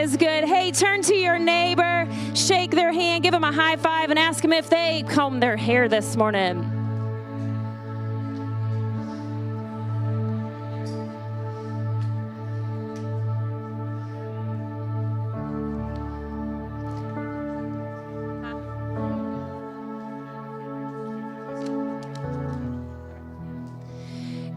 is good. Hey, turn to your neighbor, shake their hand, give them a high five, and ask them if they combed their hair this morning.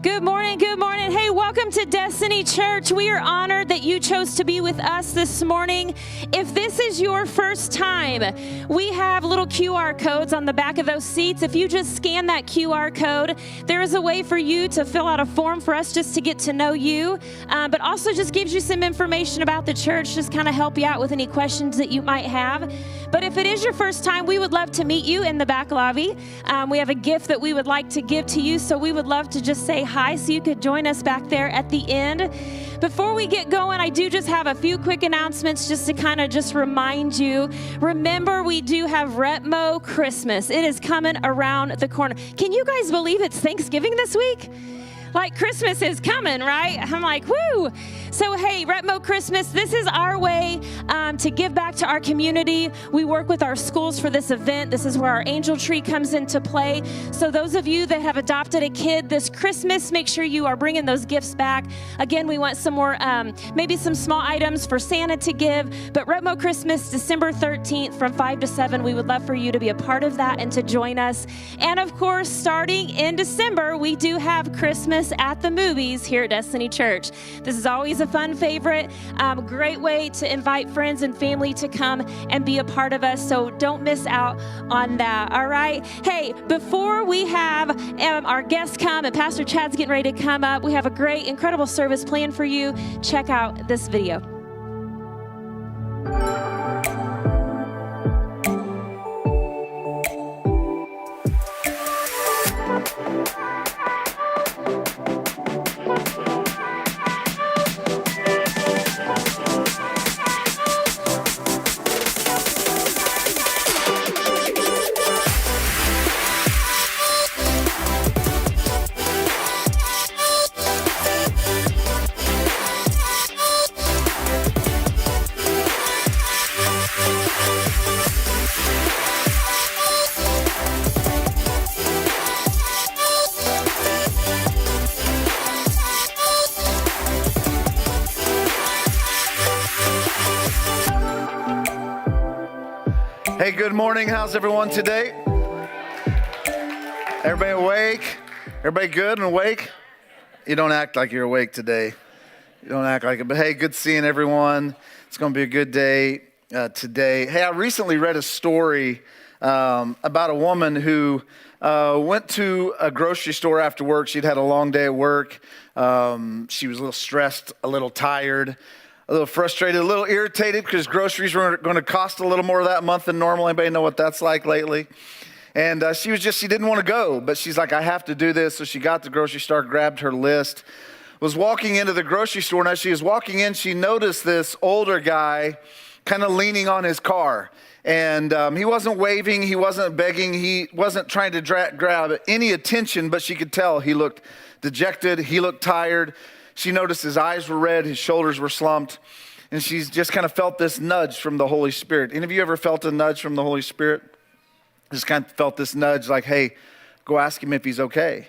Good morning, good morning. Hey, welcome to Destiny Church. We are honored that you chose to be with us this morning. If this is your first time, we have little QR codes on the back of those seats. If you just scan that QR code, there is a way for you to fill out a form for us just to get to know you, but also just gives you some information about the church, just kind of help you out with any questions that you might have. But if it is your first time, we would love to meet you in the back lobby. We have a gift that we would like to give to you, so we would love to just say hi so you could join us back there at the end. Before we get going, I do just have a few quick announcements just to kind of just remind you. Remember, we do have Retmo Christmas. It is coming around the corner. Can you guys believe it's Thanksgiving this week? Like Christmas is coming, right? I'm like, woo! So hey, Retmo Christmas, this is our way to give back to our community. We work with our schools for this event. This is where our angel tree comes into play. So those of you that have adopted a kid this Christmas, make sure you are bringing those gifts back. Again, we want some more, maybe some small items for Santa to give. But Retmo Christmas, December 13th from 5 to 7. We would love for you to be a part of that and to join us. And of course, starting in December, we do have Christmas at the movies here at Destiny Church. This is always a fun favorite, great way to invite friends and family to come and be a part of us, so don't miss out on that, all right? Hey, before we have our guests come and Pastor Chad's getting ready to come up, we have a great, incredible service planned for you. Check out this video. Hey, good morning. How's everyone today? Everybody awake? Everybody good and awake? You don't act like you're awake today. You don't act like it. But hey, good seeing everyone. It's going to be a good day today. Hey, I recently read a story about a woman who went to a grocery store after work. She'd had a long day at work. She was a little stressed, a little tired, a little frustrated, a little irritated because groceries were going to cost a little more that month than normal. Anybody know what that's like lately? And she didn't want to go, but she's like, I have to do this. So she got to the grocery store, grabbed her list, was walking into the grocery store. And as she was walking in, she noticed this older guy kind of leaning on his car. And he wasn't waving, he wasn't begging, he wasn't trying to grab any attention, but she could tell he looked dejected, he looked tired. She noticed his eyes were red, his shoulders were slumped, and she's just kind of felt this nudge from the Holy Spirit. Any of you ever felt a nudge from the Holy Spirit? Just kind of felt this nudge like, hey, go ask him if he's okay.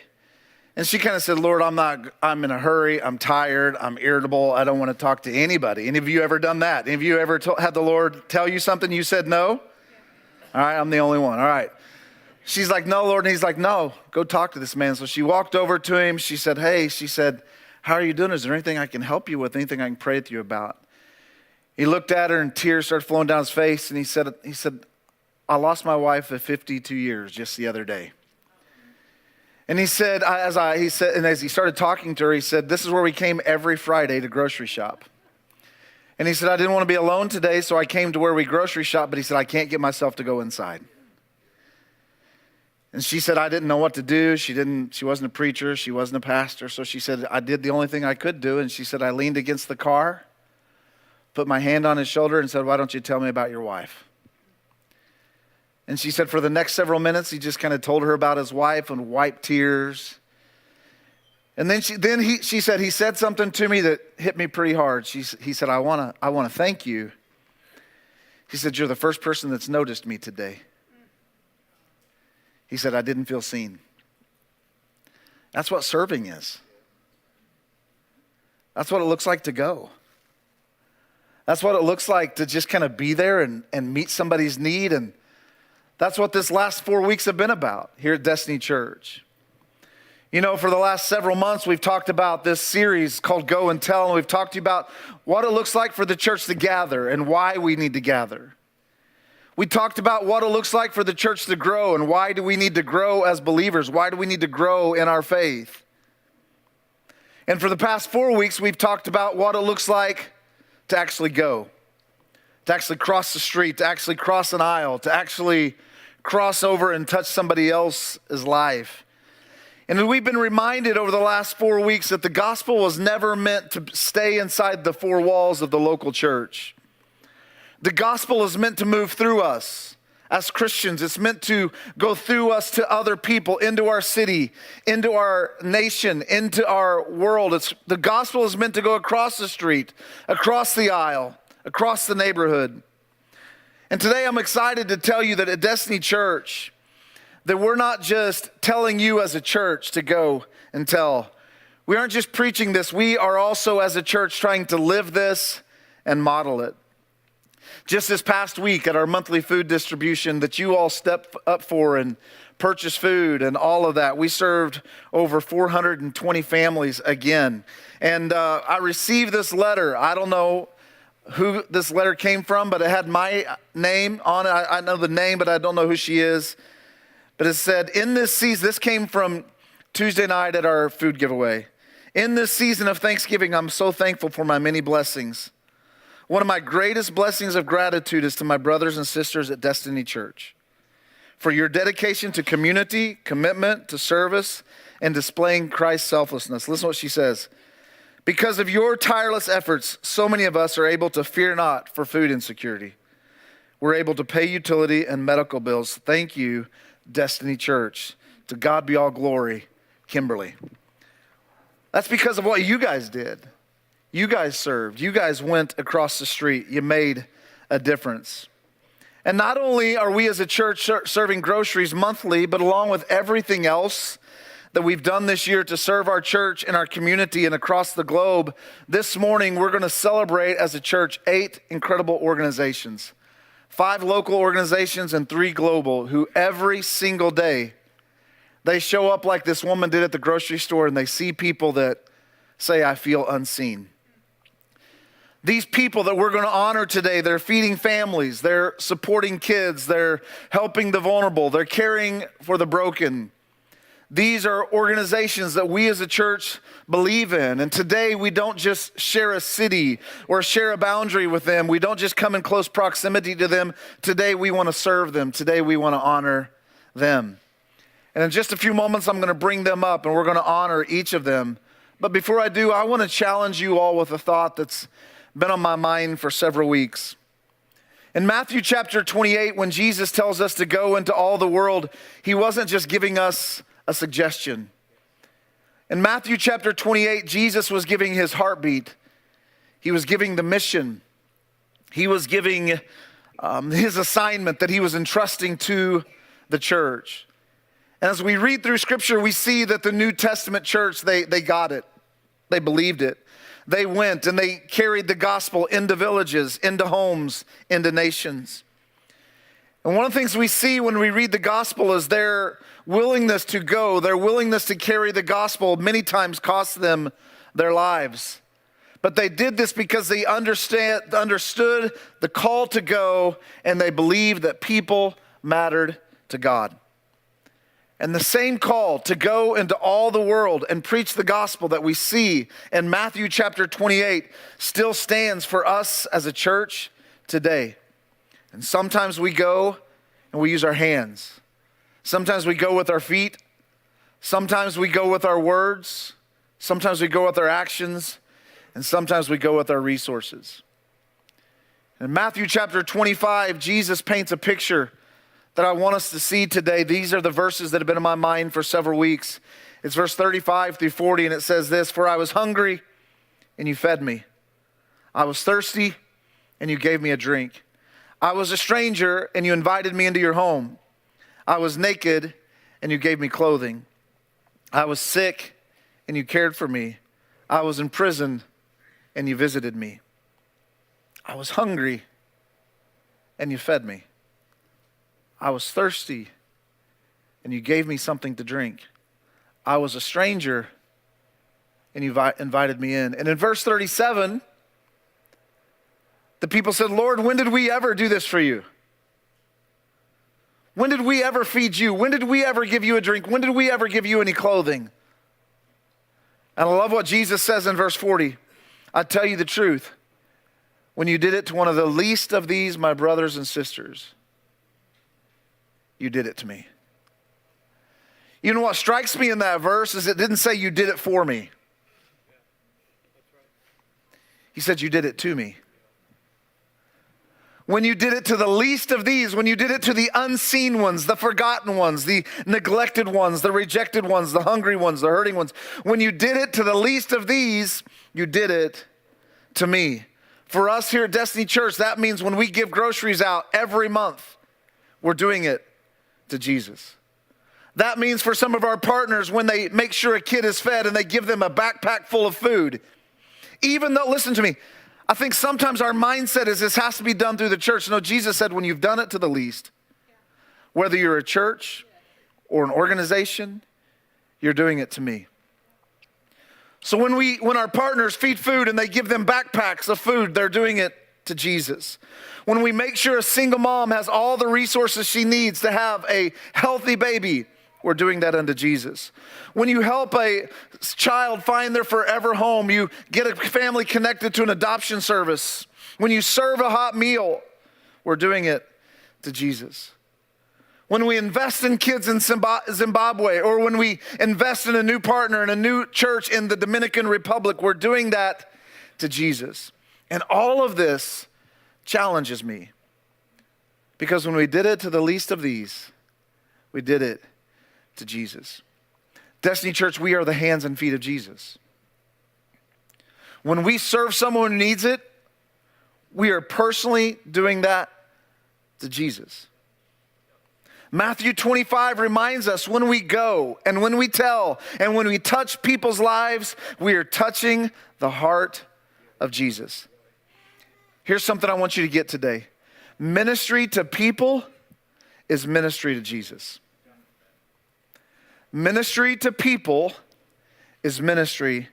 And she kind of said, Lord, I'm in a hurry, I'm tired, I'm irritable, I don't want to talk to anybody. Any of you ever done that? Any of you ever had the Lord tell you something, you said no? All right, I'm the only one, all right. She's like, no, Lord, and he's like, no, go talk to this man. So she walked over to him, she said, how are you doing? Is there anything I can help you with, anything I can pray with you about? He looked at her and tears started flowing down his face, and he said, I lost my wife of 52 years just the other day. And he said, as he started talking to her, he said, this is where we came every Friday to grocery shop. And he said, I didn't want to be alone today, so I came to where we grocery shop, but he said, I can't get myself to go inside. And she said, I didn't know what to do. She wasn't a preacher. She wasn't a pastor. So she said, I did the only thing I could do. And she said, I leaned against the car, put my hand on his shoulder and said, why don't you tell me about your wife? And she said for the next several minutes, he just kind of told her about his wife and wiped tears. And then she said, he said something to me that hit me pretty hard. He said, I want to thank you. He said, you're the first person that's noticed me today. He said, I didn't feel seen. That's what serving is. That's what it looks like to go. That's what it looks like to just kind of be there and meet somebody's need. And that's what this last 4 weeks have been about here at Destiny Church. You know, for the last several months, we've talked about this series called Go and Tell, and we've talked to you about what it looks like for the church to gather and why we need to gather. We talked about what it looks like for the church to grow and why do we need to grow as believers? Why do we need to grow in our faith? And for the past 4 weeks, we've talked about what it looks like to actually go, to actually cross the street, to actually cross an aisle, to actually cross over and touch somebody else's life. And we've been reminded over the last 4 weeks that the gospel was never meant to stay inside the four walls of the local church. The gospel is meant to move through us as Christians. It's meant to go through us to other people, into our city, into our nation, into our world. The gospel is meant to go across the street, across the aisle, across the neighborhood. And today I'm excited to tell you that at Destiny Church, that we're not just telling you as a church to go and tell. We aren't just preaching this. We are also as a church trying to live this and model it. Just this past week at our monthly food distribution that you all stepped up for and purchased food and all of that, we served over 420 families again. And I received this letter. I don't know who this letter came from, but it had my name on it. I know the name, but I don't know who she is. But it said, in this season, this came from Tuesday night at our food giveaway. In this season of Thanksgiving, I'm so thankful for my many blessings. One of my greatest blessings of gratitude is to my brothers and sisters at Destiny Church for your dedication to community, commitment to service, and displaying Christ's selflessness. Listen to what she says. Because of your tireless efforts, so many of us are able to fear not for food insecurity. We're able to pay utility and medical bills. Thank you, Destiny Church. To God be all glory, Kimberly. That's because of what you guys did. You guys served. You guys went across the street. You made a difference. And not only are we as a church serving groceries monthly, but along with everything else that we've done this year to serve our church and our community and across the globe, this morning we're going to celebrate as a church 8 incredible organizations. 5 local organizations and 3 global who every single day they show up like this woman did at the grocery store and they see people that say, I feel unseen. These people that we're going to honor today, they're feeding families, they're supporting kids, they're helping the vulnerable, they're caring for the broken. These are organizations that we as a church believe in. And today we don't just share a city or share a boundary with them. We don't just come in close proximity to them. Today we want to serve them. Today we want to honor them. And in just a few moments, I'm going to bring them up and we're going to honor each of them. But before I do, I want to challenge you all with a thought that's been on my mind for several weeks. In Matthew chapter 28, when Jesus tells us to go into all the world, he wasn't just giving us a suggestion. In Matthew chapter 28, Jesus was giving his heartbeat. He was giving the mission. He was giving his assignment that he was entrusting to the church. And as we read through scripture, we see that the New Testament church, they got it. They believed it. They went and they carried the gospel into villages, into homes, into nations. And one of the things we see when we read the gospel is their willingness to go, their willingness to carry the gospel many times cost them their lives. But they did this because they understood the call to go and they believed that people mattered to God. And the same call to go into all the world and preach the gospel that we see in Matthew chapter 28 still stands for us as a church today. And sometimes we go and we use our hands. Sometimes we go with our feet. Sometimes we go with our words. Sometimes we go with our actions. And sometimes we go with our resources. In Matthew chapter 25, Jesus paints a picture that I want us to see today. These are the verses that have been in my mind for several weeks. It's verse 35 through 40, and it says this: "For I was hungry, and you fed me. I was thirsty, and you gave me a drink. I was a stranger, and you invited me into your home. I was naked, and you gave me clothing. I was sick, and you cared for me. I was in prison, and you visited me. I was hungry, and you fed me. I was thirsty, and you gave me something to drink. I was a stranger, and you invited me in." And in verse 37, the people said, "Lord, when did we ever do this for you? When did we ever feed you? When did we ever give you a drink? When did we ever give you any clothing?" And I love what Jesus says in verse 40. "I tell you the truth, when you did it to one of the least of these, my brothers and sisters, you did it to me." You know what strikes me in that verse is it didn't say you did it for me. He said you did it to me. When you did it to the least of these, when you did it to the unseen ones, the forgotten ones, the neglected ones, the rejected ones, the hungry ones, the hurting ones, when you did it to the least of these, you did it to me. For us here at Destiny Church, that means when we give groceries out every month, we're doing it to Jesus. That means for some of our partners, when they make sure a kid is fed and they give them a backpack full of food, even though, listen to me, I think sometimes our mindset is this has to be done through the church. No, Jesus said when you've done it to the least, whether you're a church or an organization, you're doing it to me. So when our partners feed food and they give them backpacks of food, they're doing it to Jesus. When we make sure a single mom has all the resources she needs to have a healthy baby, we're doing that unto Jesus. When you help a child find their forever home, you get a family connected to an adoption service. When you serve a hot meal, we're doing it to Jesus. When we invest in kids in Zimbabwe, or when we invest in a new partner in a new church in the Dominican Republic, we're doing that to Jesus. And all of this challenges me, because when we did it to the least of these, we did it to Jesus. Destiny Church, we are the hands and feet of Jesus. When we serve someone who needs it, we are personally doing that to Jesus. Matthew 25 reminds us when we go and when we tell and when we touch people's lives, we are touching the heart of Jesus. Here's something I want you to get today. Ministry to people is ministry to Jesus. Ministry to people is ministry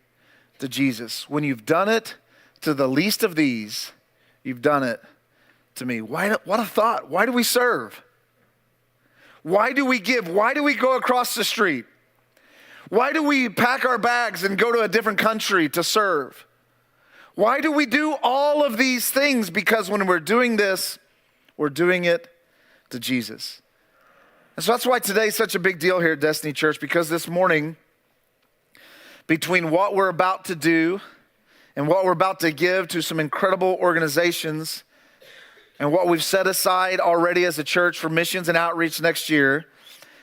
to Jesus. When you've done it to the least of these, you've done it to me. What a thought. Why do we serve? Why do we give? Why do we go across the street? Why do we pack our bags and go to a different country to serve? Why do we do all of these things? Because when we're doing this, we're doing it to Jesus. And so that's why today's such a big deal here at Destiny Church, because this morning, between what we're about to do and what we're about to give to some incredible organizations and what we've set aside already as a church for missions and outreach next year.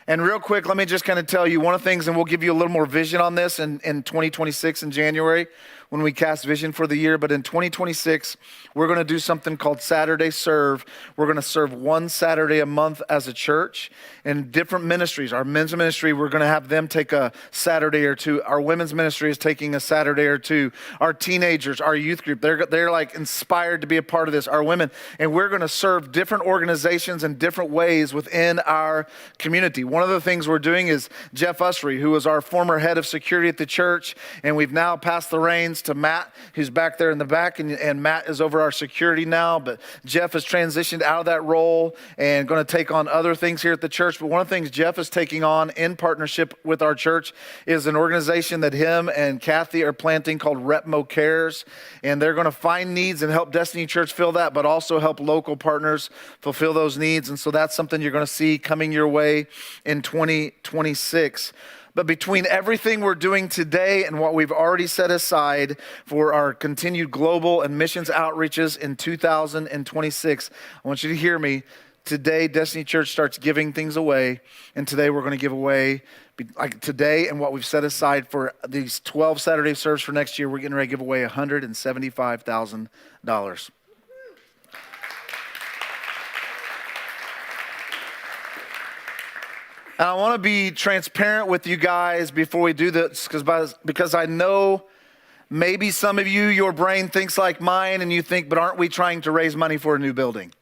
And real quick, let me just kind of tell you one of the things, and we'll give you a little more vision on this in 2026 in January when we cast vision for the year. But in 2026, we're going to do something called Saturday Serve. We're going to serve one Saturday a month as a church in different ministries. Our men's ministry, we're going to have them take a Saturday or two. Our women's ministry is taking a Saturday or two. Our teenagers, our youth group, they're like inspired to be a part of this. Our women, and we're going to serve different organizations in different ways within our community. One of the things we're doing is Jeff Usry, who was our former head of security at the church, and we've now passed the reins to Matt, who's back there in the back, and Matt is over our security now, but Jeff has transitioned out of that role and going to take on other things here at the church. But one of the things Jeff is taking on in partnership with our church is an organization that him and Kathy are planting called Repmo Cares, and they're going to find needs and help Destiny Church fill that, but also help local partners fulfill those needs. And so that's something you're going to see coming your way in 2026. But between everything we're doing today and what we've already set aside for our continued global and missions outreaches in 2026, I want you to hear me. today Destiny Church starts giving things away. And today we're going to give away, like today and what we've set aside for these 12 Saturday serves for next year, we're getting ready to give away $175,000. And I want to be transparent with you guys before we do this, because I know maybe some of you, your brain thinks like mine, and you think, but aren't we trying to raise money for a new building?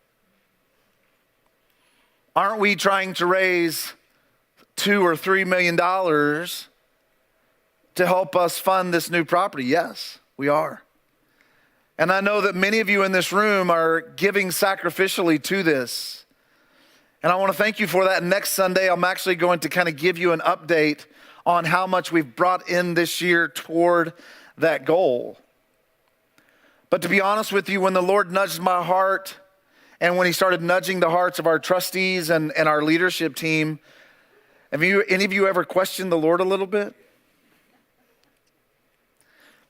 Aren't we trying to raise $2 or $3 million to help us fund this new property? Yes, we are. And I know that many of you in this room are giving sacrificially to this. And I want to thank you for that. Next Sunday, I'm actually going to kind of give you an update on how much we've brought in this year toward that goal. But to be honest with you, when the Lord nudged my heart and when he started nudging the hearts of our trustees and our leadership team, have any of you ever questioned the Lord a little bit?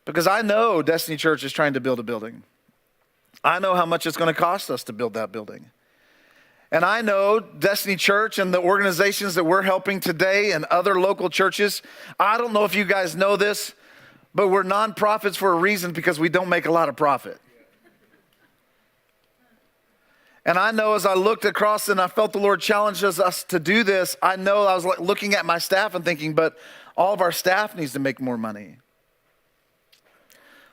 Because I know Destiny Church is trying to build a building. I know how much it's going to cost us to build that building. And I know Destiny Church and the organizations that we're helping today and other local churches, I don't know if you guys know this, but we're nonprofits for a reason, because we don't make a lot of profit. And I know as I looked across and I felt the Lord challenges us to do this, I know I was looking at my staff and thinking, but all of our staff needs to make more money.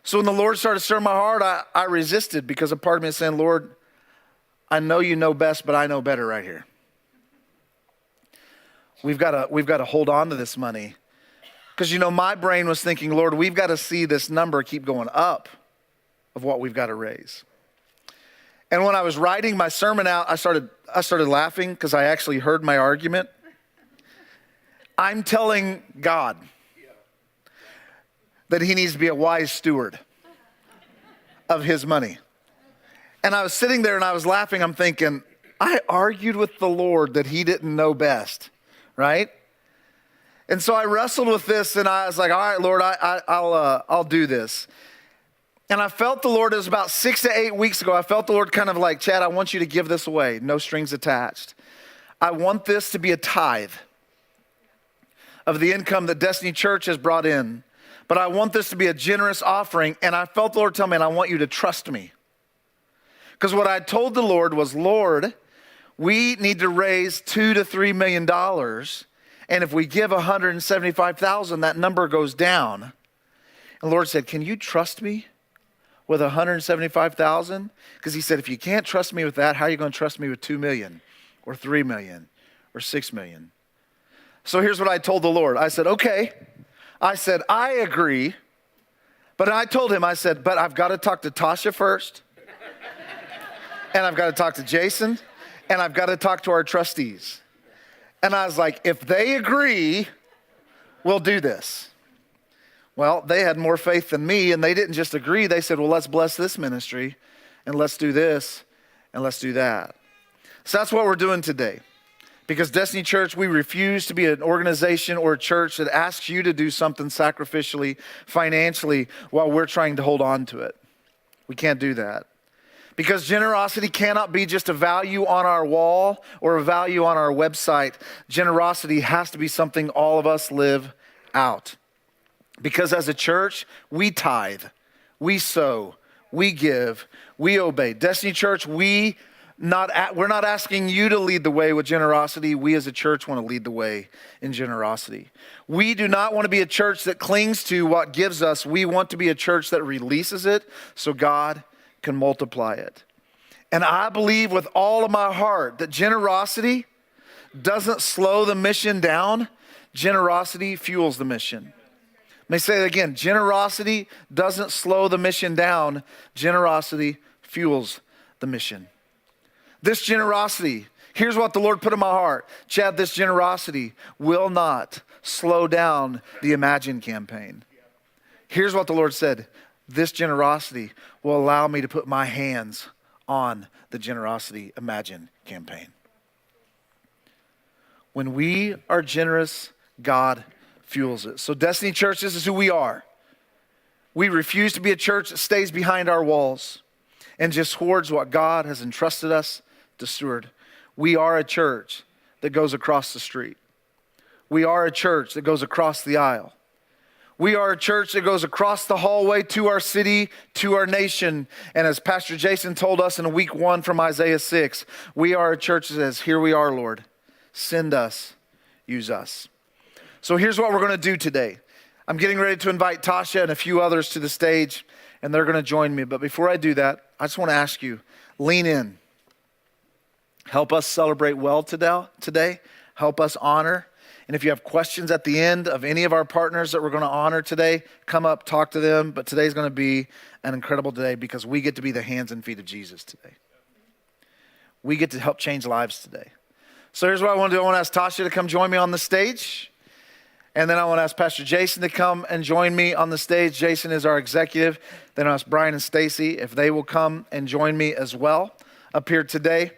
So when the Lord started stirring my heart, I resisted, because a part of me is saying, Lord, I know you know best, but I know better right here. We've got to hold on to this money. Because, my brain was thinking, Lord, we've got to see this number keep going up of what we've got to raise. And when I was writing my sermon out, I started laughing, because I actually heard my argument. I'm telling God that he needs to be a wise steward of his money. And I was sitting there and I was laughing. I'm thinking, I argued with the Lord that he didn't know best, right? And so I wrestled with this and I was like, all right, Lord, I'll do this. And I felt the Lord, it was about 6 to 8 weeks ago, I felt the Lord kind of like, Chad, I want you to give this away. No strings attached. I want this to be a tithe of the income that Destiny Church has brought in. But I want this to be a generous offering. And I felt the Lord tell me, and I want you to trust me. Because what I told the Lord was, Lord, we need to raise $2 to $3 million. And if we give $175,000, that number goes down. And the Lord said, can you trust me with $175,000? Because he said, if you can't trust me with that, how are you going to trust me with $2 million or $3 million or $6 million? So here's what I told the Lord. I said, okay. I said, I agree. But I told him, I said, but I've got to talk to Tasha first. And I've got to talk to Jason, and I've got to talk to our trustees. And I was like, if they agree, we'll do this. Well, they had more faith than me, and they didn't just agree. They said, well, let's bless this ministry, and let's do this, and let's do that. So that's what we're doing today. Because Destiny Church, we refuse to be an organization or a church that asks you to do something sacrificially, financially, while we're trying to hold on to it. We can't do that. Because generosity cannot be just a value on our wall or a value on our website. Generosity has to be something all of us live out. Because as a church, we tithe, we sow, we give, we obey. Destiny Church, we're not asking you to lead the way with generosity. We as a church want to lead the way in generosity. We do not want to be a church that clings to what gives us. We want to be a church that releases it so God can multiply it. And I believe with all of my heart that generosity doesn't slow the mission down. Generosity fuels the mission. Let me say it again. Generosity doesn't slow the mission down. Generosity fuels the mission. This generosity, here's what the Lord put in my heart. Chad, this generosity will not slow down the Imagine campaign. Here's what the Lord said. This generosity will allow me to put my hands on the Generosity Imagine campaign. When we are generous, God fuels it. So Destiny Church, this is who we are. We refuse to be a church that stays behind our walls and just hoards what God has entrusted us to steward. We are a church that goes across the street. We are a church that goes across the aisle. We are a church that goes across the hallway to our city, to our nation. And as Pastor Jason told us in week 1 from Isaiah 6, we are a church that says, here we are, Lord. Send us, use us. So here's what we're going to do today. I'm getting ready to invite Tasha and a few others to the stage, and they're going to join me. But before I do that, I just want to ask you, lean in. Help us celebrate well today. Help us honor. And if you have questions at the end of any of our partners that we're going to honor today, come up, talk to them. But today's going to be an incredible day because we get to be the hands and feet of Jesus today. We get to help change lives today. So here's what I want to do. I want to ask Tasha to come join me on the stage. And then I want to ask Pastor Jason to come and join me on the stage. Jason is our executive. Then I'll ask Brian and Stacy if they will come and join me as well up here today.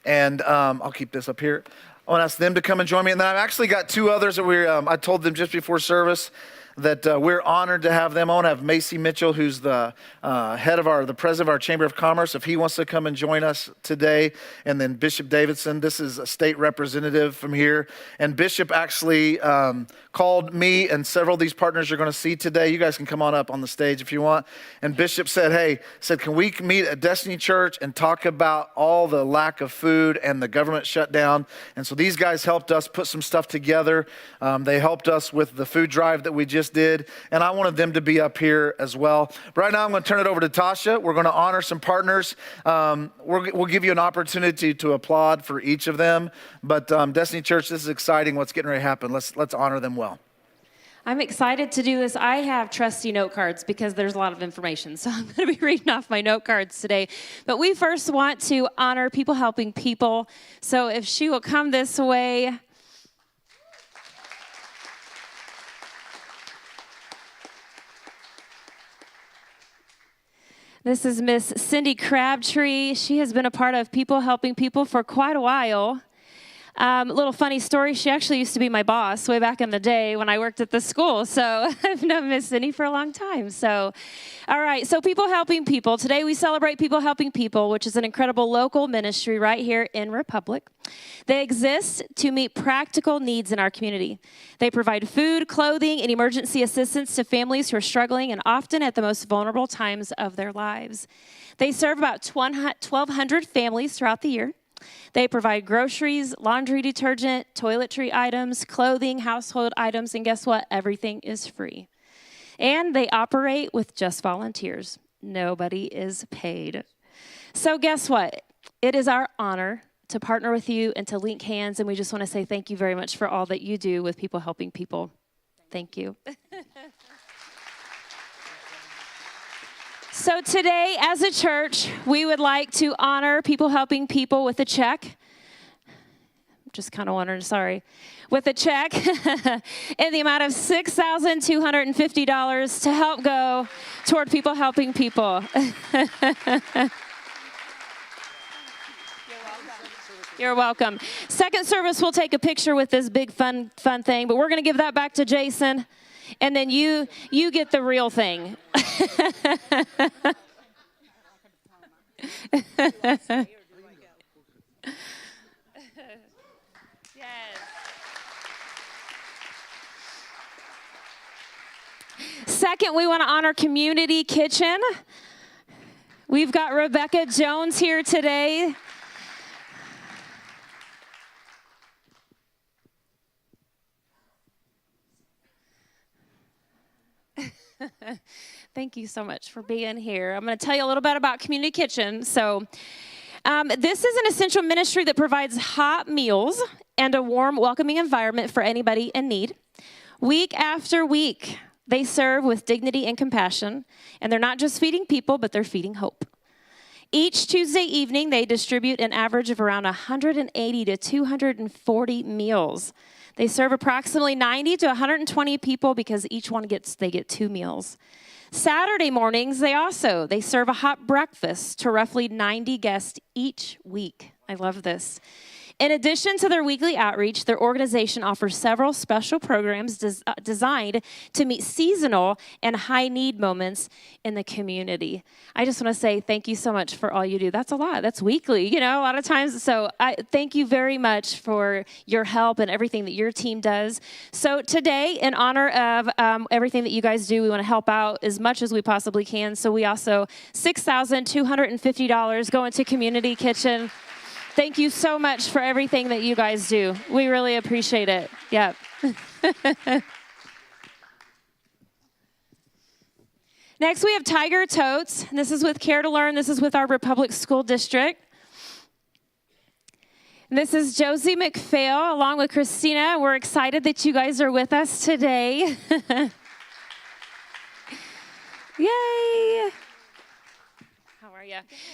And I'll keep this up here. I want to ask them to come and join me. And then I've actually got 2 others that I told them just before service that we're honored to have them. I want to have Macy Mitchell, who's the the president of our Chamber of Commerce, if he wants to come and join us today. And then Bishop Davidson, this is a state representative from here. And Bishop actually called me and several of these partners you're going to see today. You guys can come on up on the stage if you want. And Bishop said, can we meet at Destiny Church and talk about all the lack of food and the government shutdown? And so these guys helped us put some stuff together. They helped us with the food drive that we just did, and I wanted them to be up here as well. But right now I'm going to turn it over to Tasha. We're going to honor some partners. We'll give you an opportunity to applaud for each of them. But Destiny Church, this is exciting what's getting ready to happen. Let's honor them well. I'm excited to do this. I have trusty note cards because there's a lot of information, so I'm going to be reading off my note cards today. But we first want to honor people helping people. So if she will come this way. This is Miss Cindy Crabtree. She has been a part of People Helping People for quite a while. Little funny story, she actually used to be my boss way back in the day when I worked at the school. So I've known Miss Cindy for a long time. So, all right, so People Helping People. Today we celebrate People Helping People, which is an incredible local ministry right here in Republic. They exist to meet practical needs in our community. They provide food, clothing, and emergency assistance to families who are struggling and often at the most vulnerable times of their lives. They serve about 1,200 families throughout the year. They provide groceries, laundry detergent, toiletry items, clothing, household items, and guess what? Everything is free. And they operate with just volunteers. Nobody is paid. So guess what? It is our honor to partner with you and to link hands, and we just want to say thank you very much for all that you do with People Helping People. Thank you. So today, as a church, we would like to honor People Helping People with a check. Just kind of wondering, sorry. With a check in the amount of $6,250 to help go toward People Helping People. You're welcome. Second service, we'll take a picture with this big fun thing, but we're going to give that back to Jason. And then you get the real thing. Yes. Second, we want to honor Community Kitchen. We've got Rebecca Jones here today. Thank you so much for being here. I'm going to tell you a little bit about Community Kitchen. So this is an essential ministry that provides hot meals and a warm, welcoming environment for anybody in need. Week after week, they serve with dignity and compassion, and they're not just feeding people, but they're feeding hope. Each Tuesday evening, they distribute an average of around 180 to 240 meals. They serve approximately 90 to 120 people because each one get 2 meals. Saturday mornings, they serve a hot breakfast to roughly 90 guests each week. I love this. In addition to their weekly outreach, their organization offers several special programs designed to meet seasonal and high-need moments in the community. I just want to say thank you so much for all you do. That's a lot. That's weekly, a lot of times. So I thank you very much for your help and everything that your team does. So today, in honor of everything that you guys do, we want to help out as much as we possibly can. So we also $6,250 go into Community Kitchen. Thank you so much for everything that you guys do. We really appreciate it. Yep. Next, we have Tiger Totes. This is with Care to Learn. This is with our Republic School District. And this is Josie McPhail along with Christina. We're excited that you guys are with us today. Yay!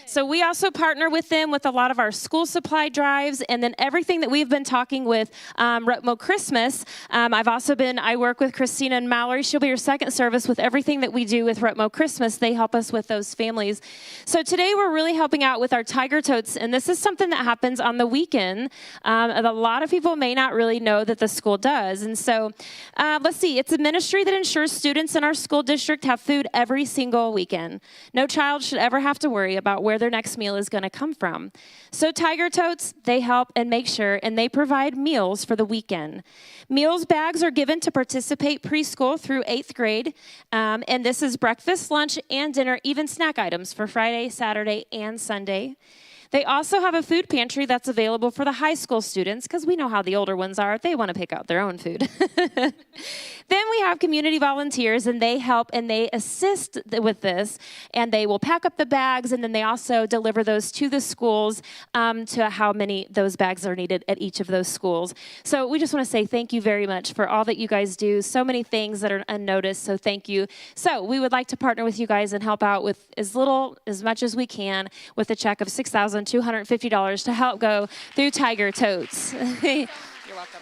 So we also partner with them with a lot of our school supply drives, and then everything that we've been talking with Rutmo Christmas. I work with Christina and Mallory. She'll be your second service with everything that we do with Rutmo Christmas. They help us with those families. So today we're really helping out with our Tiger Totes, and this is something that happens on the weekend. A lot of people may not really know that the school does. And so let's see. It's a ministry that ensures students in our school district have food every single weekend. No child should ever have to worry about where their next meal is going to come from. So Tiger Totes, they help and make sure, and they provide meals for the weekend. Meals bags are given to participate preschool through 8th grade, and this is breakfast, lunch, and dinner, even snack items for Friday, Saturday, and Sunday. They also have a food pantry that's available for the high school students, because we know how the older ones are. They want to pick out their own food. Then we have community volunteers, and they help and they assist with this, and they will pack up the bags, and then they also deliver those to the schools to how many those bags are needed at each of those schools. So we just want to say thank you very much for all that you guys do. So many things that are unnoticed, so thank you. So we would like to partner with you guys and help out with as much as we can with a check of $6,250 to help go through Tiger Totes. You're welcome.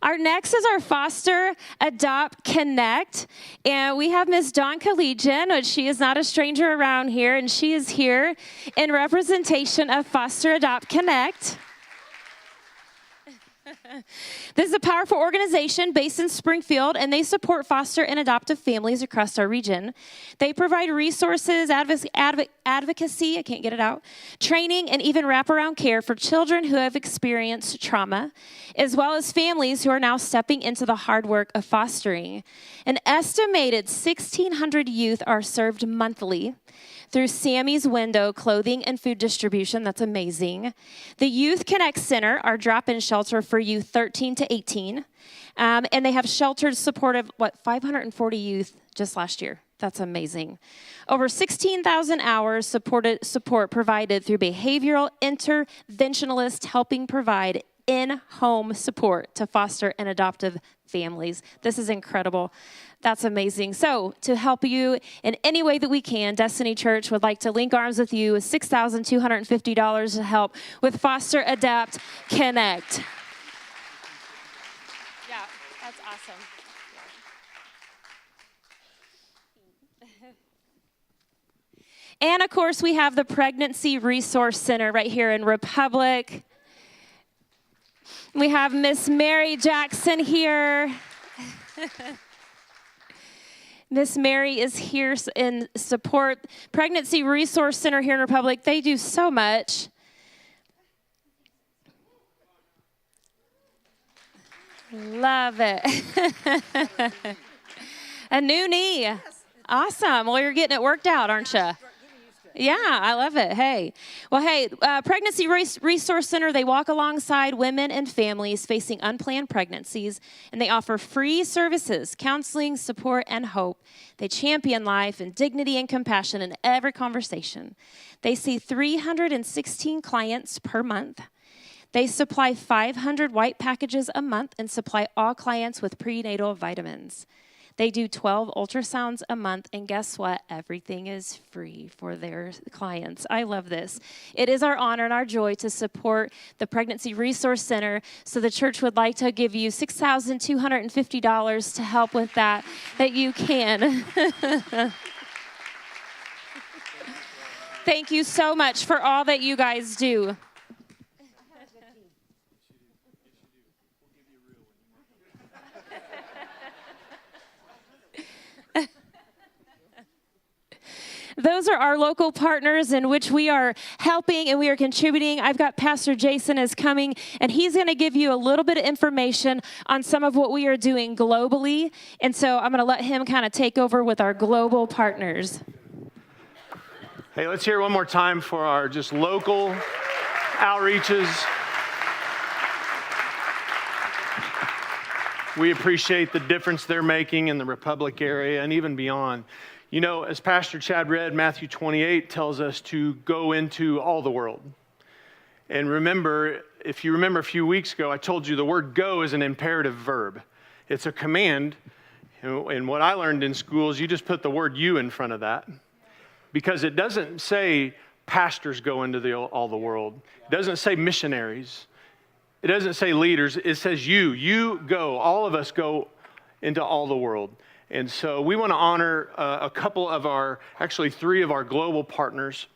Our next is our Foster Adopt Connect, and we have Miss Dawn Collegian, which she is not a stranger around here, and she is here in representation of Foster Adopt Connect. This is a powerful organization based in Springfield, and they support foster and adoptive families across our region. They provide resources, advocacy, I can't get it out, training, and even wraparound care for children who have experienced trauma, as well as families who are now stepping into the hard work of fostering. An estimated 1,600 youth are served monthly through Sammy's Window clothing and food distribution. That's amazing. The Youth Connect Center, our drop-in shelter for youth 13 to 18. And they have sheltered support of, 540 youth just last year. That's amazing. Over 16,000 hours support provided through behavioral interventionalists helping provide in-home support to foster and adoptive families. This is incredible. That's amazing. So to help you in any way that we can, Destiny Church would like to link arms with you with $6,250 to help with Foster Adopt Connect. Yeah, that's awesome. And of course, we have the Pregnancy Resource Center right here in Republic. We have Miss Mary Jackson here. Miss Mary is here in support. Pregnancy Resource Center here in Republic, they do so much. Love it. A new knee. Awesome. Well, you're getting it worked out, aren't you? Yeah, I love it. Hey. Well, hey, Pregnancy Resource Center, they walk alongside women and families facing unplanned pregnancies, and they offer free services, counseling, support, and hope. They champion life and dignity and compassion in every conversation. They see 316 clients per month. They supply 500 white packages a month and supply all clients with prenatal vitamins. They do 12 ultrasounds a month, and guess what? Everything is free for their clients. I love this. It is our honor and our joy to support the Pregnancy Resource Center, so the church would like to give you $6,250 to help with that you can. Thank you so much for all that you guys do. Those are our local partners in which we are helping and we are contributing. I've got Pastor Jason is coming, and he's going to give you a little bit of information on some of what we are doing globally. And so I'm going to let him kind of take over with our global partners. Hey, let's hear one more time for our just local outreaches. We appreciate the difference they're making in the Republic area and even beyond. You know, as Pastor Chad read, Matthew 28 tells us to go into all the world. And remember, if you remember a few weeks ago, I told you the word go is an imperative verb. It's a command. And what I learned in school is you just put the word you in front of that. Because it doesn't say pastors go into all the world. It doesn't say missionaries. It doesn't say leaders. It says you go. All of us go into all the world. And so we want to honor a couple of three of our global partners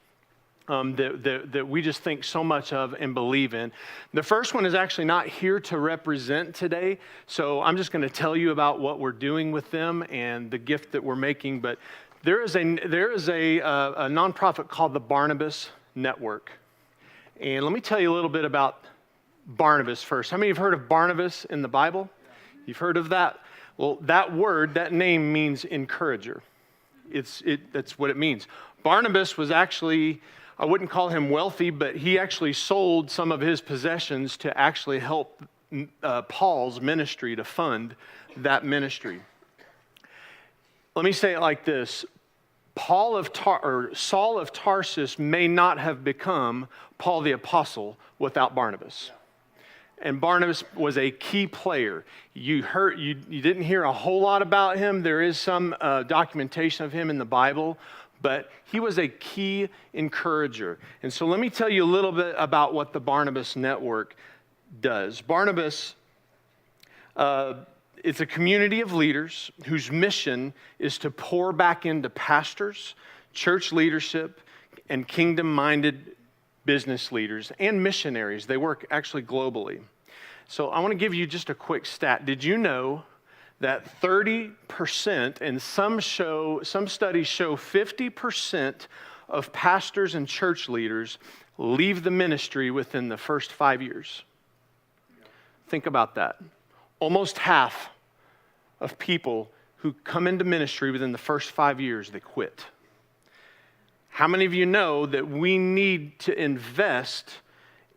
that we just think so much of and believe in. The first one is actually not here to represent today, so I'm just going to tell you about what we're doing with them and the gift that we're making. But there is a nonprofit called the Barnabas Network. And let me tell you a little bit about Barnabas first. How many of you have heard of Barnabas in the Bible? You've heard of that? Well, that name means encourager. That's what it means. Barnabas was actually, I wouldn't call him wealthy, but he actually sold some of his possessions to actually help Paul's ministry, to fund that ministry. Let me say it like this. Saul of Tarsus may not have become Paul the Apostle without Barnabas. And Barnabas was a key player. You didn't hear a whole lot about him. There is some documentation of him in the Bible, but he was a key encourager. And so let me tell you a little bit about what the Barnabas Network does. Barnabas, it's a community of leaders whose mission is to pour back into pastors, church leadership, and kingdom-minded business leaders and missionaries. They work actually globally. So I want to give you just a quick stat. Did you know that 30%, and some studies show 50% of pastors and church leaders leave the ministry within the first 5 years? Think about that. Almost half of people who come into ministry within the first 5 years, they quit. How many of you know that we need to invest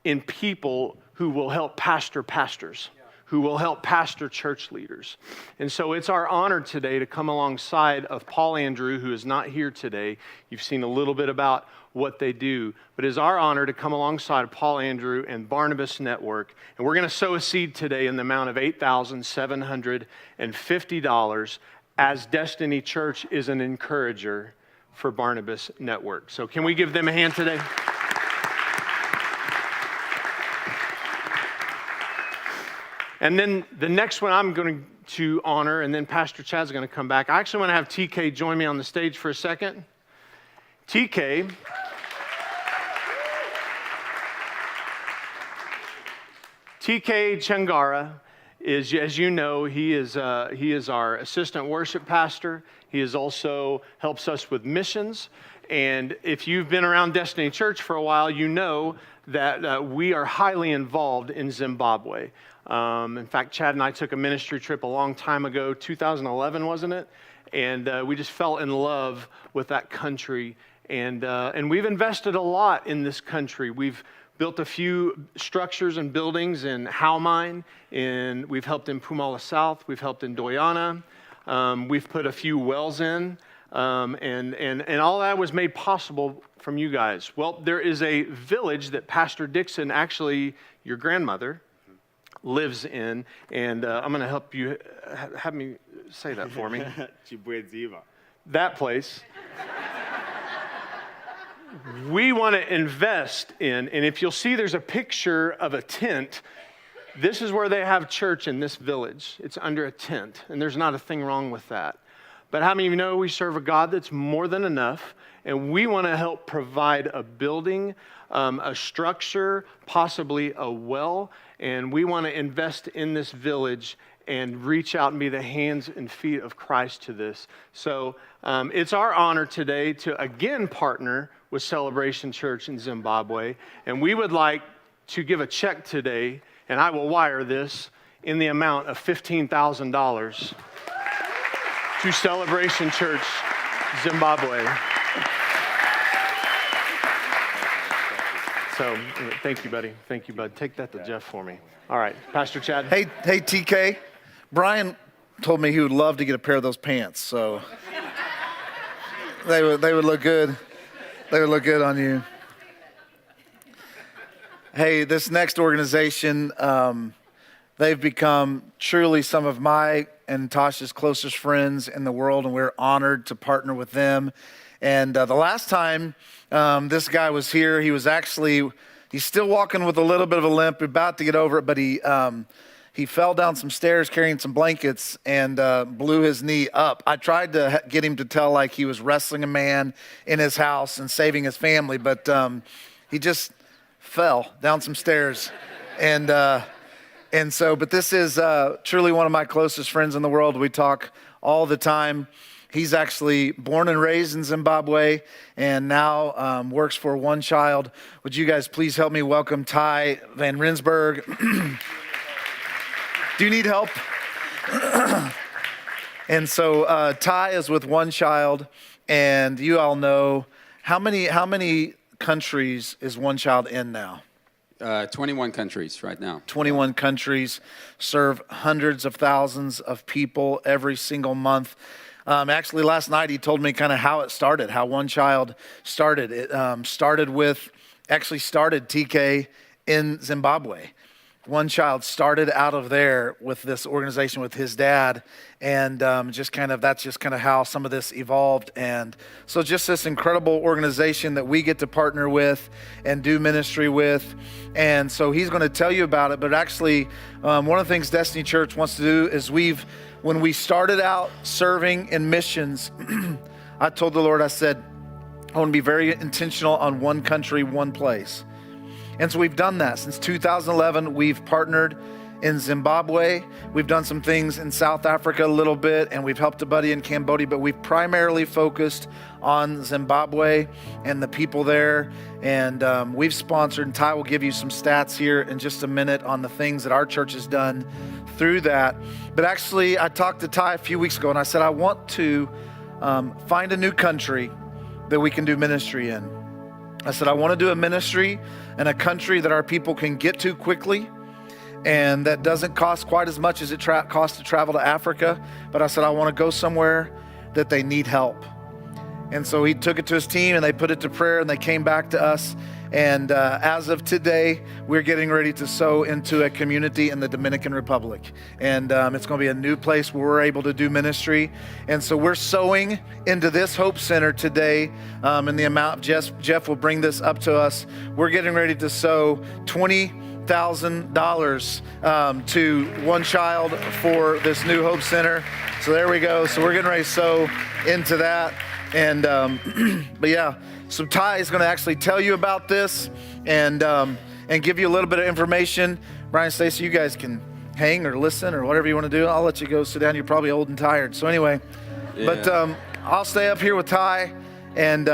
in people who will help pastor pastors, who will help pastor church leaders? And so it's our honor today to come alongside of Paul Andrew, who is not here today. You've seen a little bit about what they do, but it's our honor to come alongside of Paul Andrew and Barnabas Network. And we're going to sow a seed today in the amount of $8,750 as Destiny Church is an encourager for Barnabas Network. So can we give them a hand today? And then the next one I'm going to honor, and then Pastor Chad's going to come back. I actually want to have TK join me on the stage for a second. TK Changara is, as you know, he is our assistant worship pastor. He is also helps us with missions. And if you've been around Destiny Church for a while, you know that we are highly involved in Zimbabwe. In fact, Chad and I took a ministry trip a long time ago, 2011, wasn't it? And we just fell in love with that country. And we've invested a lot in this country. We've built a few structures and buildings in Haumine, and we've helped in Pumala South, we've helped in Doyana, we've put a few wells in, and all that was made possible from you guys. Well, there is a village that Pastor Dixon, actually your grandmother, lives in, and I'm going to help you, have me say that for me. Chibueziva. That place. We want to invest in, and if you'll see there's a picture of a tent, this is where they have church in this village. It's under a tent, and there's not a thing wrong with that. But how many of you know we serve a God that's more than enough, and we want to help provide a building, a structure, possibly a well, and we want to invest in this village and reach out and be the hands and feet of Christ to this. So it's our honor today to again partner with Celebration Church in Zimbabwe, and we would like to give a check today, and I will wire this in the amount of $15,000 to Celebration Church Zimbabwe. So thank you, buddy. Thank you, bud. Take that to Jeff for me. All right, Pastor Chad. Hey, TK. Brian told me he would love to get a pair of those pants, so they would look good. They would look good on you. Hey, this next organization, they've become truly some of my and Tasha's closest friends in the world, and we're honored to partner with them. And the last time this guy was here, he's still walking with a little bit of a limp, about to get over it, but he fell down some stairs carrying some blankets and blew his knee up. I tried to get him to tell like he was wrestling a man in his house and saving his family, but he just fell down some stairs. But this is truly one of my closest friends in the world. We talk all the time. He's actually born and raised in Zimbabwe and now works for One Child. Would you guys please help me welcome Ty Van Rensburg? Do you need help? And so Ty is with One Child, and you all know, how many countries is One Child in now? 21 countries right now. 21 countries, serve hundreds of thousands of people every single month. Actually, last night he told me kind of how it started, how One Child started. It started TK in Zimbabwe. One Child started out of there with this organization with his dad, and that's just kind of how some of this evolved. And so just this incredible organization that we get to partner with and do ministry with. And so he's going to tell you about it. But actually, one of the things Destiny Church wants to do is when we started out serving in missions, I told the Lord, I said, I want to be very intentional on one country, one place. And so we've done that. Since 2011, we've partnered in Zimbabwe. We've done some things in South Africa a little bit, and we've helped a buddy in Cambodia, but we've primarily focused on Zimbabwe and the people there. And we've sponsored, and Ty will give you some stats here in just a minute on the things that our church has done through that. But actually, I talked to Ty a few weeks ago, and I said, I want to find a new country that we can do ministry in. I said, I want to do a ministry in a country that our people can get to quickly and that doesn't cost quite as much as it costs to travel to Africa. But I said, I want to go somewhere that they need help. And so he took it to his team and they put it to prayer and they came back to us. And as of today, we're getting ready to sow into a community in the Dominican Republic. And it's going to be a new place where we're able to do ministry. And so we're sowing into this Hope Center today. And the amount, Jeff will bring this up to us. We're getting ready to sow $20,000 to One Child for this new Hope Center. So there we go. So we're getting ready to sow into that. And but yeah, so Ty is going to actually tell you about this and give you a little bit of information. Brian, Stacy, you guys can hang or listen or whatever you want to do. I'll let you go sit down. You're probably old and tired. So anyway, yeah. But I'll stay up here with Ty and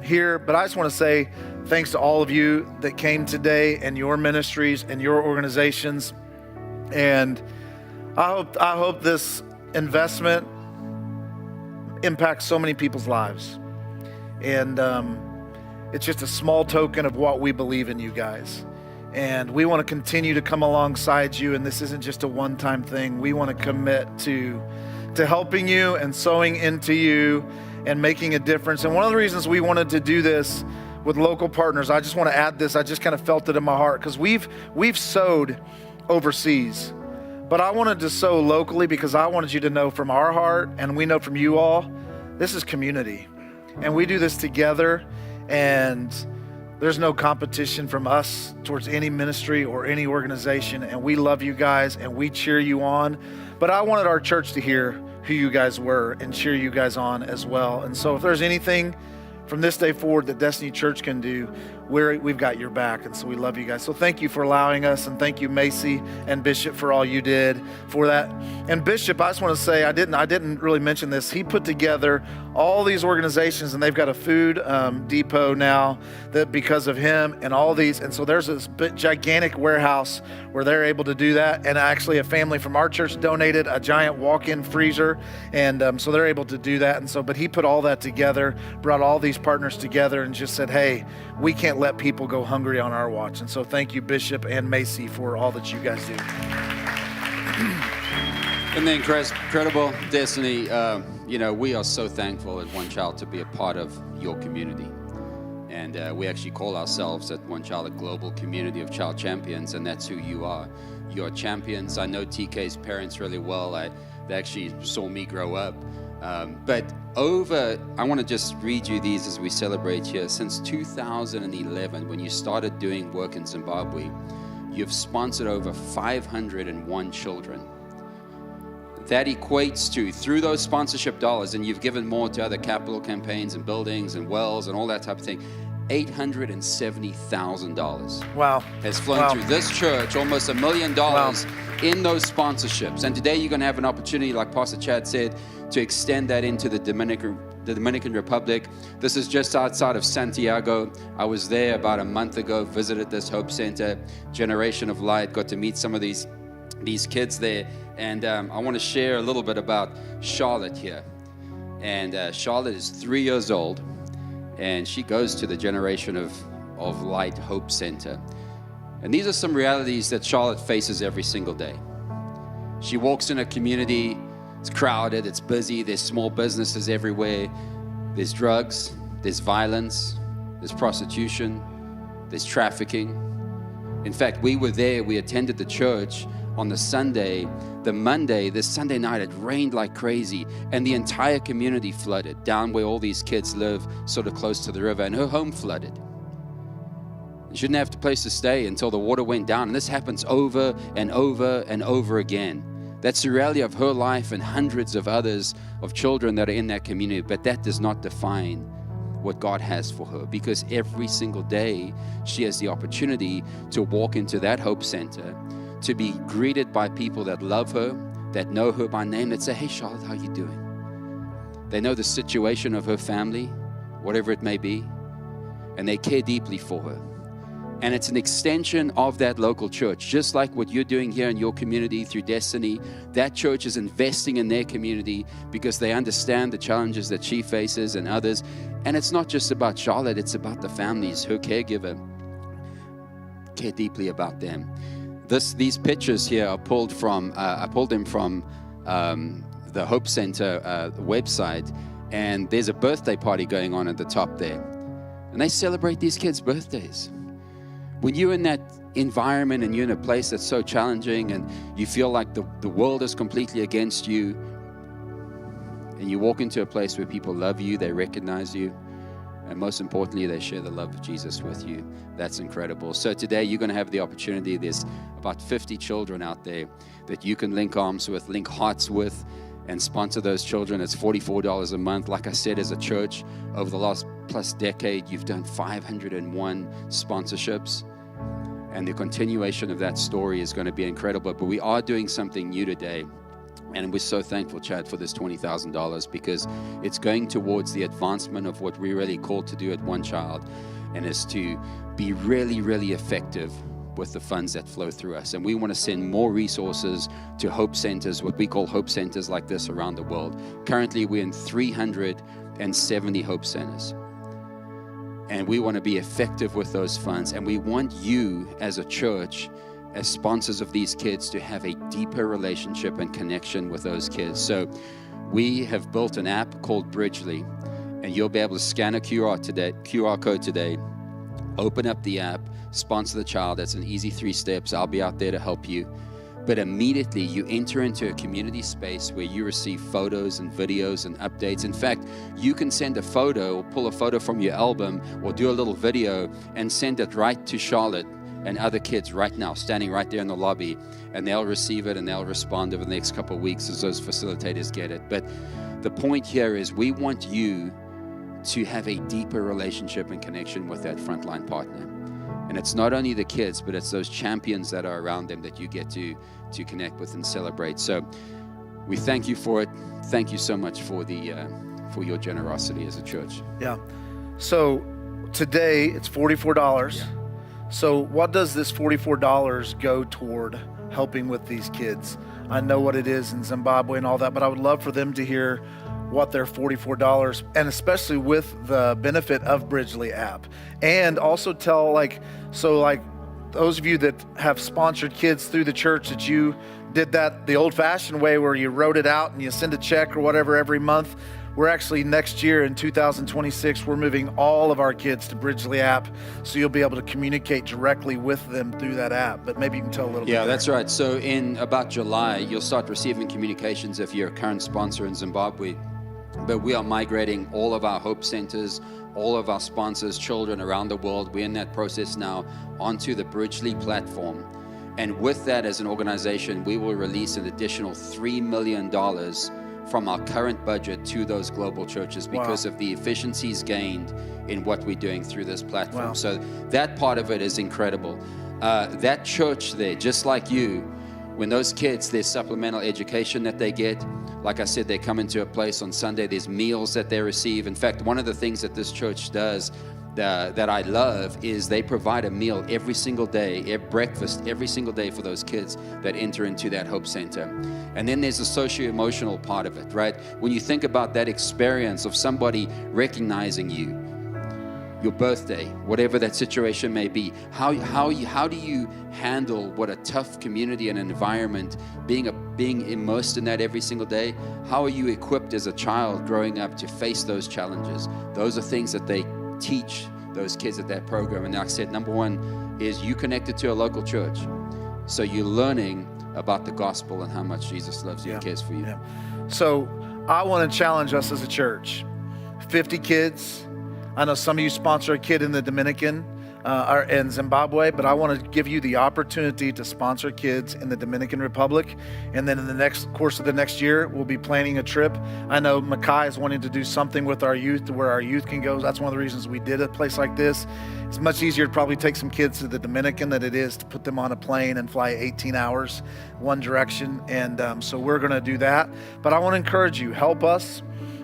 here. But I just want to say thanks to all of you that came today and your ministries and your organizations. And I hope this investment impacts so many people's lives. And it's just a small token of what we believe in you guys. And we want to continue to come alongside you. And this isn't just a one-time thing. We want to commit to helping you and sowing into you and making a difference. And one of the reasons we wanted to do this with local partners, I just want to add this. I just kind of felt it in my heart because we've sowed overseas. But I wanted to sow locally because I wanted you to know from our heart, and we know from you all, this is community. And we do this together, and there's no competition from us towards any ministry or any organization, and we love you guys and we cheer you on. But I wanted our church to hear who you guys were and cheer you guys on as well. And so if there's anything from this day forward that Destiny Church can do, we've got your back, and so we love you guys. So thank you for allowing us, and thank you, Macy and Bishop, for all you did for that. And Bishop, I just want to say, I didn't really mention this. He put together all these organizations, and they've got a food depot now that because of him and all these. And so there's this gigantic warehouse where they're able to do that. And actually a family from our church donated a giant walk-in freezer. And so they're able to do that. And so, but he put all that together, brought all these partners together and just said, hey, we can't let people go hungry on our watch. And so thank you, Bishop and Macy, for all that you guys do. And then incredible, Destiny. We are so thankful at One Child to be a part of your community. And we actually call ourselves at One Child a global community of child champions, and that's who you are. You're champions. I know TK's parents really well. They actually saw me grow up. But I want to just read you these as we celebrate here. Since 2011, when you started doing work in Zimbabwe, you've sponsored over 501 children. That equates to, through those sponsorship dollars, and you've given more to other capital campaigns and buildings and wells and all that type of thing, $870,000 has flown through this church, almost $1 million in those sponsorships. And today you're going to have an opportunity, like Pastor Chad said, to extend that into the Dominican Republic. This is just outside of Santiago. I was there about a month ago, visited this Hope Center, Generation of Light, got to meet some of these kids there. And I want to share a little bit about Charlotte here. And Charlotte is 3 years old, and she goes to the Generation of Light Hope Center. And these are some realities that Charlotte faces every single day. She walks in a community, it's crowded, it's busy, there's small businesses everywhere, there's drugs, there's violence, there's prostitution, there's trafficking. In fact, we were there, we attended the church on the Sunday. This Sunday night, it rained like crazy, and the entire community flooded down where all these kids live, sort of close to the river, and her home flooded. And she didn't have a place to stay until the water went down, and this happens over and over and over again. That's the reality of her life and hundreds of others, of children that are in that community, but that does not define what God has for her, because every single day she has the opportunity to walk into that Hope Center, to be greeted by people that love her, that know her by name, that say, hey, Charlotte, how you doing? They know the situation of her family, whatever it may be, and they care deeply for her. And it's an extension of that local church, just like what you're doing here in your community through Destiny. That church is investing in their community because they understand the challenges that she faces and others. And it's not just about Charlotte, it's about the families, her caregiver. Care deeply about them. These pictures here are pulled from, I pulled them from the Hope Center website, and there's a birthday party going on at the top there. And they celebrate these kids' birthdays. When you're in that environment and you're in a place that's so challenging and you feel like the world is completely against you, and you walk into a place where people love you, they recognize you, and most importantly, they share the love of Jesus with you. That's incredible. So today you're going to have the opportunity. There's about 50 children out there that you can link arms with, link hearts with, and sponsor those children. It's $44 a month. Like I said, as a church, over the last plus decade, you've done 501 sponsorships. And the continuation of that story is going to be incredible. But we are doing something new today. And we're so thankful, Chad, for this $20,000, because it's going towards the advancement of what we're really called to do at One Child, and is to be really, really effective with the funds that flow through us. And we want to send more resources to Hope Centers, what we call Hope Centers like this around the world. Currently, we're in 370 Hope Centers. And we want to be effective with those funds. And we want you as a church, as sponsors of these kids, to have a deeper relationship and connection with those kids. So we have built an app called Bridgely, and you'll be able to scan a QR code today, open up the app, sponsor the child. That's an easy 3 steps. I'll be out there to help you. But immediately you enter into a community space where you receive photos and videos and updates. In fact, you can send a photo or pull a photo from your album or do a little video and send it right to Charlotte and other kids right now, standing right there in the lobby, and they'll receive it and they'll respond over the next couple of weeks as those facilitators get it. But the point here is we want you to have a deeper relationship and connection with that frontline partner. And it's not only the kids, but it's those champions that are around them that you get to connect with and celebrate. So we thank you for it. Thank you so much for your generosity as a church. Yeah. So today it's $44. Yeah. So what does this $44 go toward helping with these kids? I know what it is in Zimbabwe and all that, but I would love for them to hear what their $44, and especially with the benefit of Bridgely app. And also tell those of you that have sponsored kids through the church, that you did that the old-fashioned way where you wrote it out and you send a check or whatever every month. We're actually next year in 2026, we're moving all of our kids to Bridgely app, so you'll be able to communicate directly with them through that app. But maybe you can tell a little bit. Yeah, that's right. So in about July, you'll start receiving communications if you're a current sponsor in Zimbabwe. But we are migrating all of our Hope Centers, all of our sponsors, children around the world. We're in that process now onto the Bridgely platform. And with that as an organization, we will release an additional $3 million from our current budget to those global churches because of the efficiencies gained in what we're doing through this platform. Wow. So that part of it is incredible. That church there, just like you, when those kids, there's supplemental education that they get. Like I said, they come into a place on Sunday, there's meals that they receive. In fact, one of the things that this church does that I love is they provide a meal every single day, breakfast every single day for those kids that enter into that Hope Center. And then there's the socio-emotional part of it, right? When you think about that experience of somebody recognizing you, your birthday, whatever that situation may be, how do you handle what a tough community and environment, being immersed in that every single day? How are you equipped as a child growing up to face those challenges? Those are things that they teach those kids at that program. And like I said, number one is you connected to a local church. So you're learning about the gospel and how much Jesus loves you and cares for you. Yeah. So I want to challenge us as a church. 50 kids. I know some of you sponsor a kid in the Dominican or in Zimbabwe, but I want to give you the opportunity to sponsor kids in the Dominican Republic. And then in the next course of the next year, we'll be planning a trip. I know Makai is wanting to do something with our youth to where our youth can go. That's one of the reasons we did a place like this. It's much easier to probably take some kids to the Dominican than it is to put them on a plane and fly 18 hours one direction. And so we're going to do that. But I want to encourage you, help us.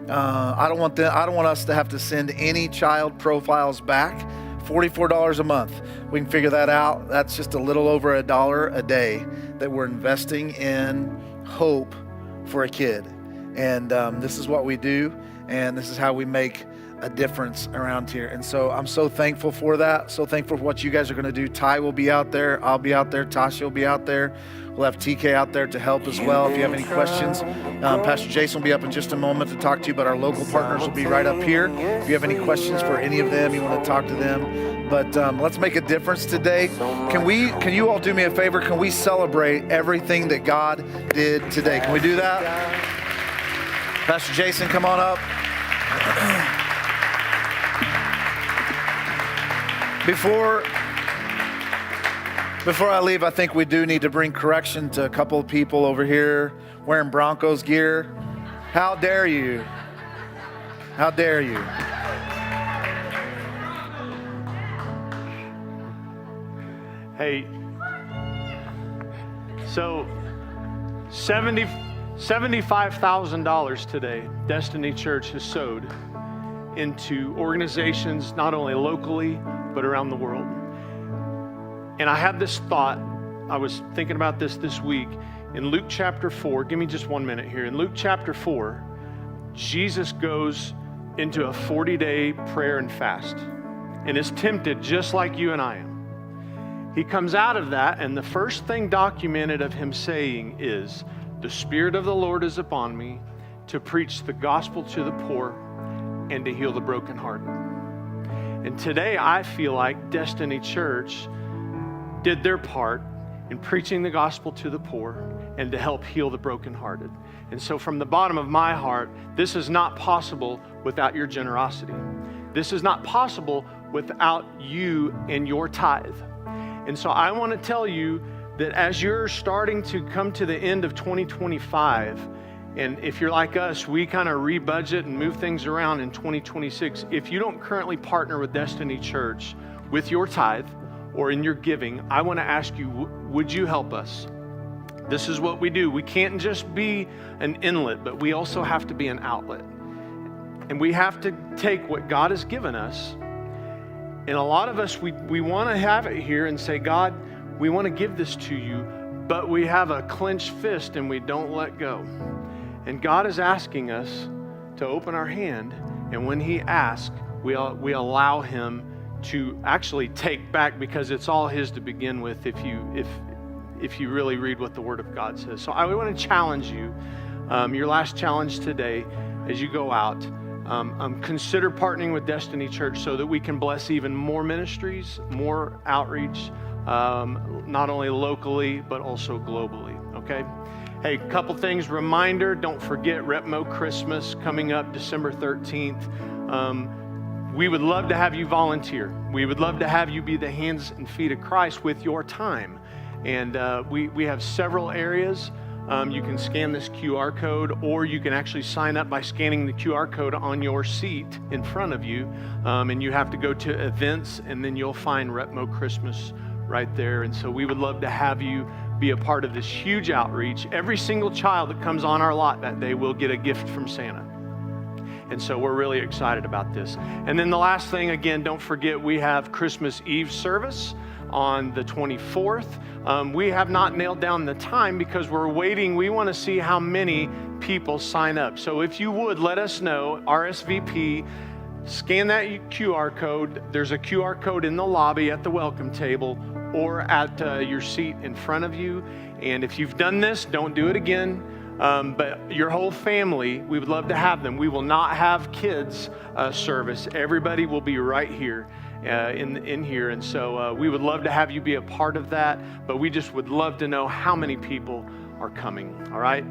I don't want us to have to send any child profiles back. $44 a month. We can figure that out. That's just a little over $1 a day that we're investing in hope for a kid. And this is what we do, and this is how we make a difference around here. And so I'm so thankful for that. So thankful for what you guys are going to do. Ty will be out there. I'll be out there. Tasha will be out there. We'll have TK out there to help as well. If you have any questions, Pastor Jason will be up in just a moment to talk to you, but our local partners will be right up here. If you have any questions for any of them, you want to talk to them. But let's make a difference today. Can you all do me a favor? Can we celebrate everything that God did today? Can we do that? Pastor Jason, come on up. Before I leave, I think we do need to bring correction to a couple of people over here wearing Broncos gear. How dare you? How dare you? Hey, so $75,000 today, Destiny Church has sowed into organizations not only locally, but around the world. And I had this thought, I was thinking about this week. In Luke chapter 4, give me just 1 minute here. In Luke chapter 4, Jesus goes into a 40-day prayer and fast and is tempted just like you and I am. He comes out of that, and the first thing documented of him saying is, "The Spirit of the Lord is upon me to preach the gospel to the poor and to heal the brokenhearted." And today I feel like Destiny Church did their part in preaching the gospel to the poor and to help heal the brokenhearted. And so from the bottom of my heart, this is not possible without your generosity. This is not possible without you and your tithe. And so I want to tell you that as you're starting to come to the end of 2025, and if you're like us, we kind of rebudget and move things around in 2026. If you don't currently partner with Destiny Church with your tithe or in your giving, I want to ask you, would you help us? This is what we do. We can't just be an inlet, but we also have to be an outlet. And we have to take what God has given us. And a lot of us, we want to have it here and say, God, we want to give this to you, but we have a clenched fist and we don't let go. And God is asking us to open our hand, and when He asks, we allow Him to actually take back, because it's all His to begin with if you really read what the Word of God says. So I want to challenge you, your last challenge today as you go out, consider partnering with Destiny Church so that we can bless even more ministries, more outreach, not only locally, but also globally, okay? Hey, a couple things. Reminder, don't forget Repmo Christmas coming up December 13th. We would love to have you volunteer. We would love to have you be the hands and feet of Christ with your time. And we have several areas. You can scan this QR code, or you can actually sign up by scanning the QR code on your seat in front of you. And you have to go to events, and then you'll find Repmo Christmas right there. And so we would love to have you be a part of this huge outreach. Every single child that comes on our lot that day will get a gift from Santa. And so we're really excited about this. And then the last thing, again, don't forget, we have Christmas Eve service on the 24th. We have not nailed down the time because we're waiting. We want to see how many people sign up. So if you would, let us know, RSVP, scan that QR code. There's a QR code in the lobby at the welcome table or at your seat in front of you. And if you've done this, don't do it again. But your whole family, we would love to have them. We will not have kids service. Everybody will be right here in here. And so we would love to have you be a part of that. But we just would love to know how many people are coming. All right.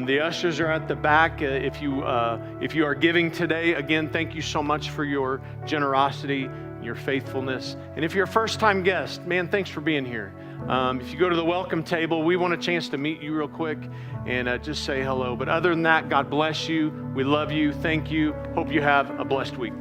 The ushers are at the back. If you are giving today, again, thank you so much for your generosity, your faithfulness. And if you're a first-time guest, man, thanks for being here. If you go to the welcome table, we want a chance to meet you real quick and just say hello. But other than that, God bless you. We love you. Thank you. Hope you have a blessed week.